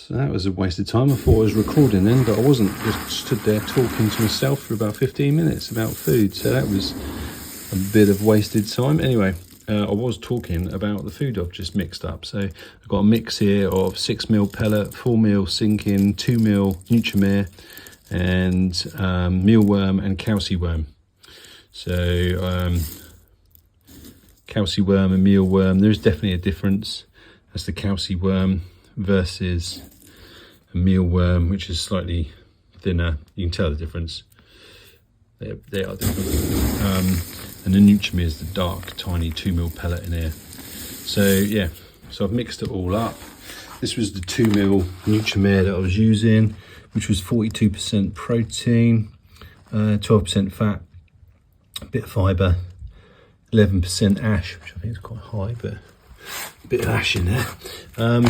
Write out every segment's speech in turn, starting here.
So that was a waste of time. I thought I was recording then, but I wasn't. Just stood there talking to myself for about 15 minutes about food. So that was a bit of wasted time. Anyway, I was talking about the food I've just mixed up. So I've got a mix here of 6ml pellet, 4ml sinking, 2ml Nutramare, and mealworm and calciworm. So calciworm and mealworm, there's definitely a difference. That's the calciworm versus a mealworm, which is slightly thinner. You can tell the difference. They are different. And the Nutramare is the dark, tiny 2ml pellet in here. So yeah, so I've mixed it all up. This was the 2ml Nutramare that I was using, which was 42% protein, 12% fat, a bit of fibre, 11% ash, which I think is quite high, but a bit of ash in there. And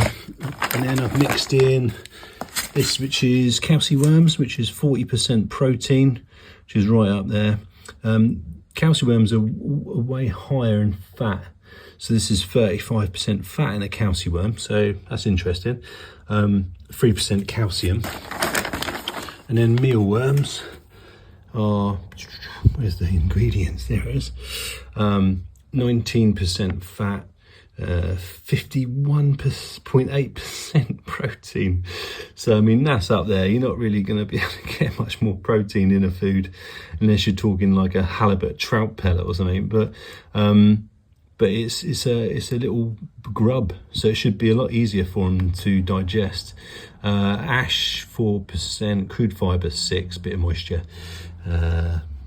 then I've mixed in this, which is calciworms, which is 40% protein, which is right up there. Calciworms are way higher in fat. So this is 35% fat in a calciworm, so that's interesting. 3% calcium. And then mealworms are, where's the ingredients? There it is. 19% fat, 51.8% protein. So I mean, that's up there. You're not really going to be able to get much more protein in a food unless you're talking like a halibut trout pellet or something. But it's a little grub, so it should be a lot easier for them to digest. Ash 4%, crude fibre 6, bit of moisture,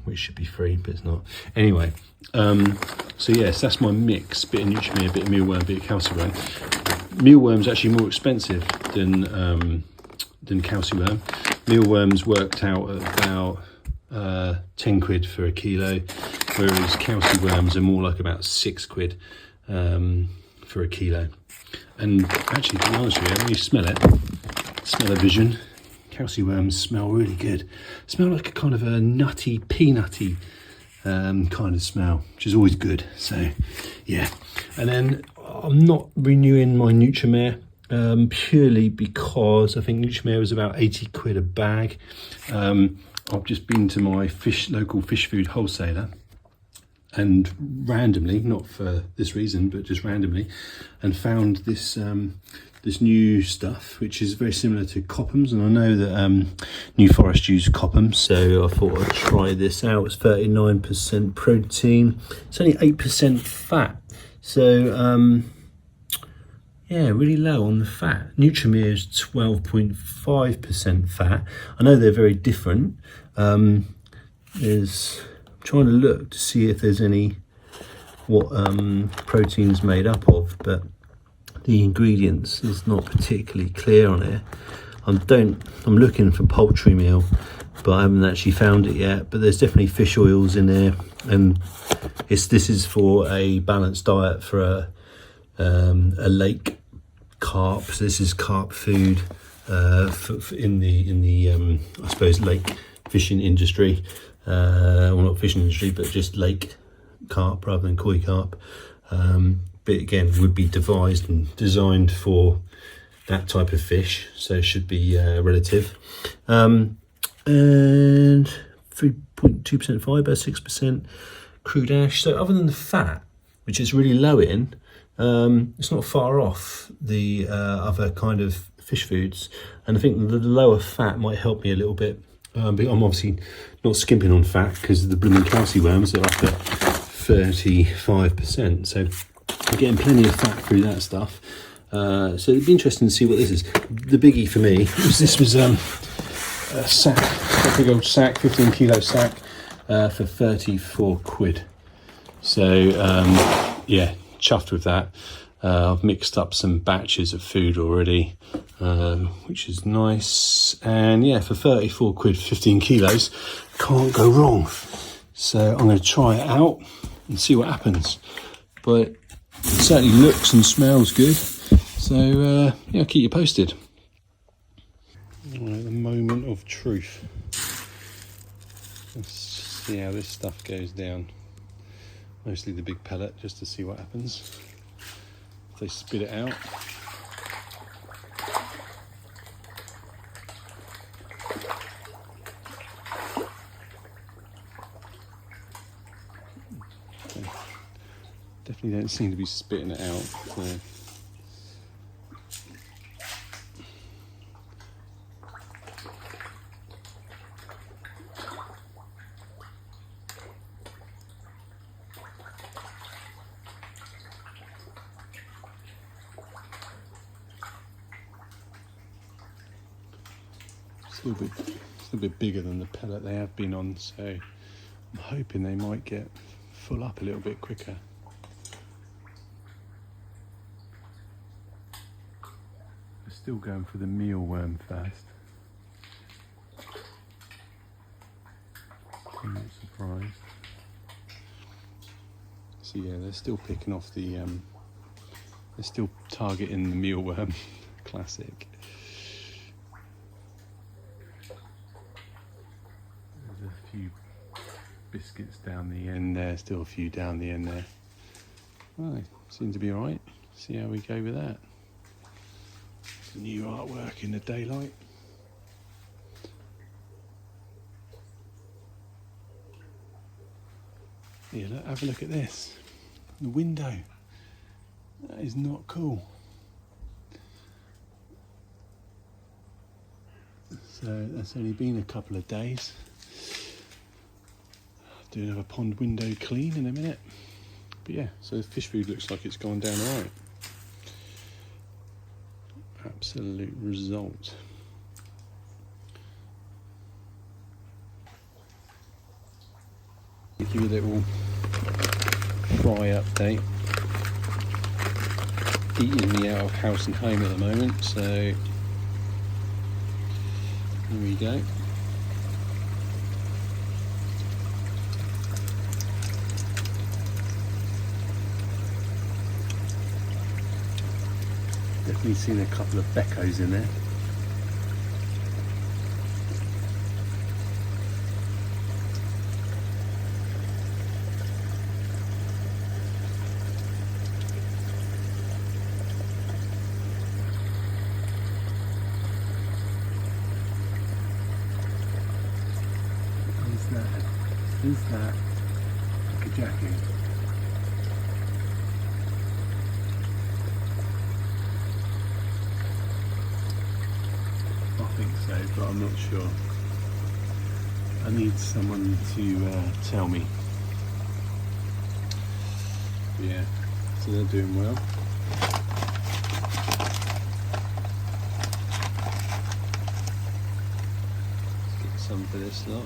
which should be free, but it's not. Anyway, so yes, that's my mix: bit of Nutramare, bit of mealworm, bit of calciworm. Mealworm's actually more expensive than calciworm. Mealworms worked out at about 10 quid for a kilo, whereas calciworms are more like about 6 quid for a kilo. And actually, to be honest with you, when you smell it, smell-o-vision, calciworms smell really good. Smell like a kind of a nutty, peanutty kind of smell, which is always good. So yeah, and then I'm not renewing my Nutramare purely because I think Nutramare was about 80 quid a bag. I've just been to my local fish food wholesaler, and randomly, not for this reason, but just randomly, and found this this new stuff, which is very similar to Coppens, and I know that New Forest use Coppens, so I thought I'd try this out. It's 39% protein, it's only 8% fat, so yeah, really low on the fat. Nutramare is 12.5% fat. I know they're very different. I'm trying to look to see if there's what protein's made up of, but the ingredients is not particularly clear on it. I'm looking for poultry meal, but I haven't actually found it yet. But there's definitely fish oils in there, and this is for a balanced diet for a lake carp. So this is carp food in the I suppose lake fishing industry. Well, not fishing industry, but just lake carp rather than koi carp. But again, would be devised and designed for that type of fish, so it should be relative. And 3.2% fibre, 6% crude ash. So other than the fat, which is really low in, it's not far off the other kind of fish foods. And I think the lower fat might help me a little bit. But I'm obviously not skimping on fat because the blooming calciworms are up at 35%. So I'm getting plenty of fat through that stuff. So it'd be interesting to see what this is. The biggie for me was a sack, a big old sack, 15 kilo sack for 34 quid. So yeah, chuffed with that. I've mixed up some batches of food already, which is nice. And yeah, for 34 quid, 15 kilos, can't go wrong. So I'm going to try it out and see what happens. But it certainly looks and smells good. So yeah, I'll keep you posted. Right, the moment of truth. Let's see how this stuff goes down. Mostly the big pellet, just to see what happens. They spit it out. They don't seem to be spitting it out. So. Still a bit bigger than the pellet they have been on, so I'm hoping they might get full up a little bit quicker. We're still going for the mealworm first. I'm not surprised. So yeah, they're still picking off the, they're still targeting the mealworm. Classic. There's a few biscuits down the end there, still a few down the end there. Right, seem to be alright. See how we go with that. Some new artwork in the daylight. Yeah, look, have a look at this. The window. That is not cool. So that's only been a couple of days. I'll do another pond window clean in a minute. But yeah, so the fish food looks like it's gone down alright. Absolute result. Give you a little fry update. Eating me out of house and home at the moment, so here we go. Definitely seen a couple of beccos in there. Is that like a jacket? I think so, but I'm not sure. I need someone to tell me. Yeah, so they're doing well. Let's get some for this lot.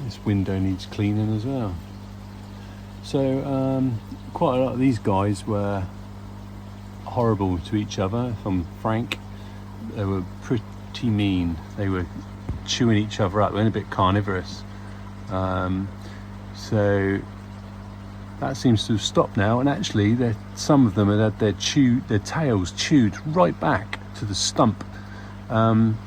This window needs cleaning as well. So quite a lot of these guys were horrible to each other, if I'm frank. They were pretty mean. They were chewing each other up. They were a bit carnivorous. So that seems to have stopped now, and actually some of them had had their tails chewed right back to the stump. Some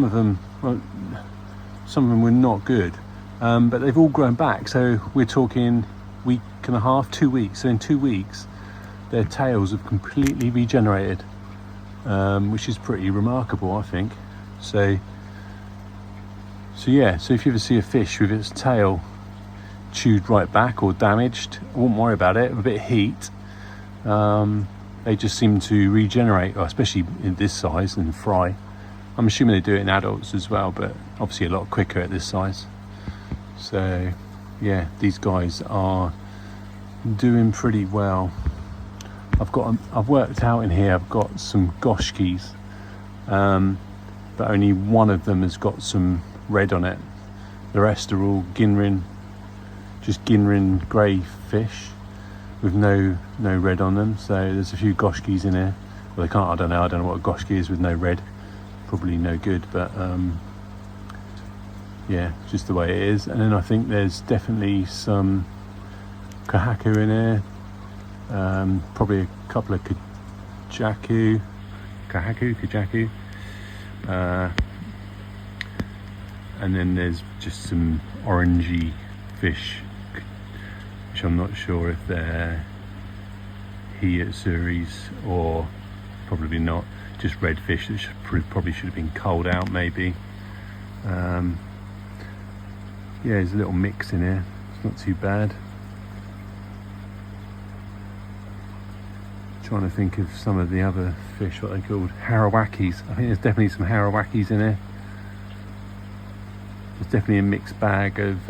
of them were not good. But they've all grown back, so we're talking week and a half, 2 weeks. So in 2 weeks, their tails have completely regenerated, which is pretty remarkable, I think. So yeah, so if you ever see a fish with its tail chewed right back or damaged, I wouldn't worry about it. A bit of heat, they just seem to regenerate, especially in this size and fry. I'm assuming they do it in adults as well, but obviously a lot quicker at this size. So yeah, these guys are doing pretty well. I've worked out in here, I've got some goshkis, but only one of them has got some red on it. The rest are all just Ginrin grey fish with no red on them. So there's a few goshkis in here. Well, I don't know what a goshki is with no red. Probably no good, but yeah, just the way it is. And then I think there's definitely some kahaku in here, probably a couple of kajaku, and then there's just some orangey fish, which I'm not sure if they're Hiatsuris or probably not. just red fish that probably should have been culled out maybe. Yeah, there's a little mix in here, it's not too bad. Trying to think of some of the other fish, what they're called, harawakis. I think there's definitely some harawakis in here. There's definitely a mixed bag of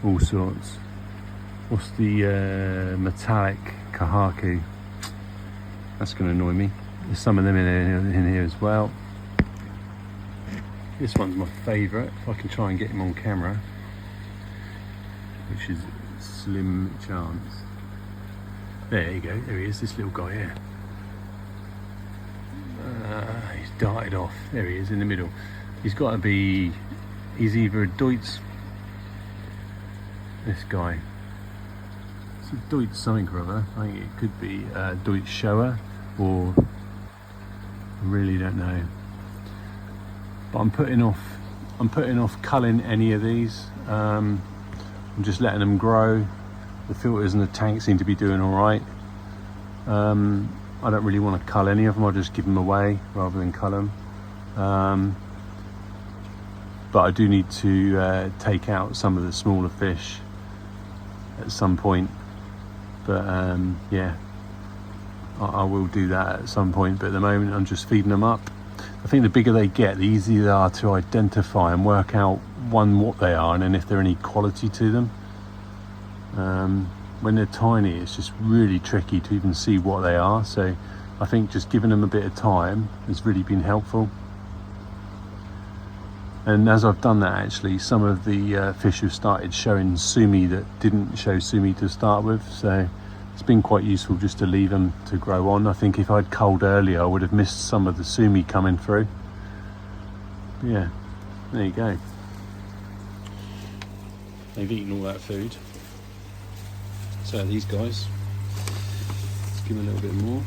all sorts. What's the metallic kahaki? That's going to annoy me. There's some of them in here as well. This one's my favourite, if I can try and get him on camera, which is slim chance. There you go, there he is, this little guy here. He's darted off, there he is in the middle. He's got to be, he's either a Deutz, this guy. It's a Deutz something or other. I think it could be a Deutz Shower, or I really don't know. But I'm putting off culling any of these. I'm just letting them grow. The filters and the tank seem to be doing all right. I don't really want to cull any of them. I'll just give them away rather than cull them. But I do need to take out some of the smaller fish at some point. But yeah, I will do that at some point. But at the moment, I'm just feeding them up. I think the bigger they get, the easier they are to identify and work out, one, what they are, and then if there any quality to them. When they're tiny, it's just really tricky to even see what they are. So I think just giving them a bit of time has really been helpful. And as I've done that, actually, some of the fish have started showing sumi that didn't show sumi to start with. So it's been quite useful just to leave them to grow on. I think if I'd culled earlier, I would have missed some of the sumi coming through. But yeah, there you go. They've eaten all that food. So these guys, let's give them a little bit more.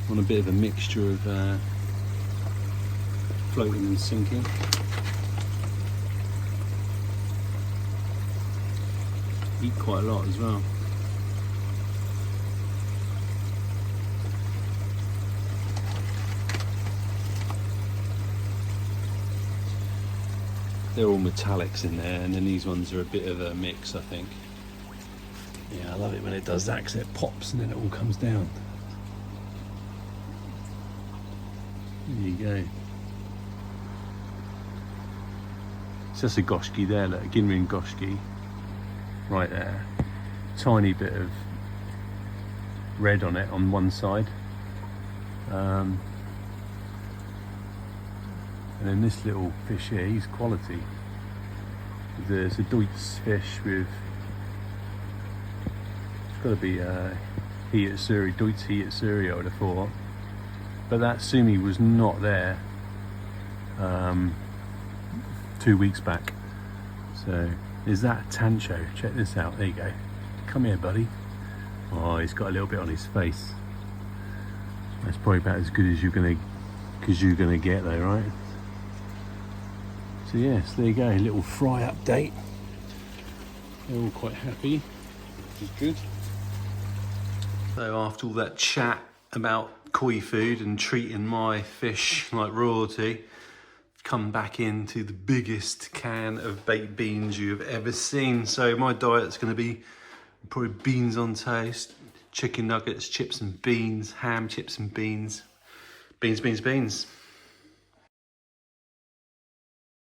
Want a bit of a mixture of floating and sinking. Eat quite a lot as well. They're all metallics in there, and then these ones are a bit of a mix, I think. Yeah, I love it when it does that, because it pops and then it all comes down. There you go. It's just a goshki there, look, a Ginrin goshki. Right there. Tiny bit of red on it on one side. And then this little fish here, he's quality. There's a Deutz fish with, it's got to be Hiyatsuri, Deutz Hiyatsuri, I would have thought. But that sumi was not there 2 weeks back. So there's that tancho, check this out, there you go. Come here, buddy. Oh, he's got a little bit on his face. That's probably about as good as you're gonna get though, right? So yes, there you go, a little fry update. They're all quite happy, which is good. So after all that chat about koi food and treating my fish like royalty, come back into the biggest can of baked beans you've ever seen. So my diet's going to be probably beans on toast, chicken nuggets, chips and beans, ham, chips and beans, beans.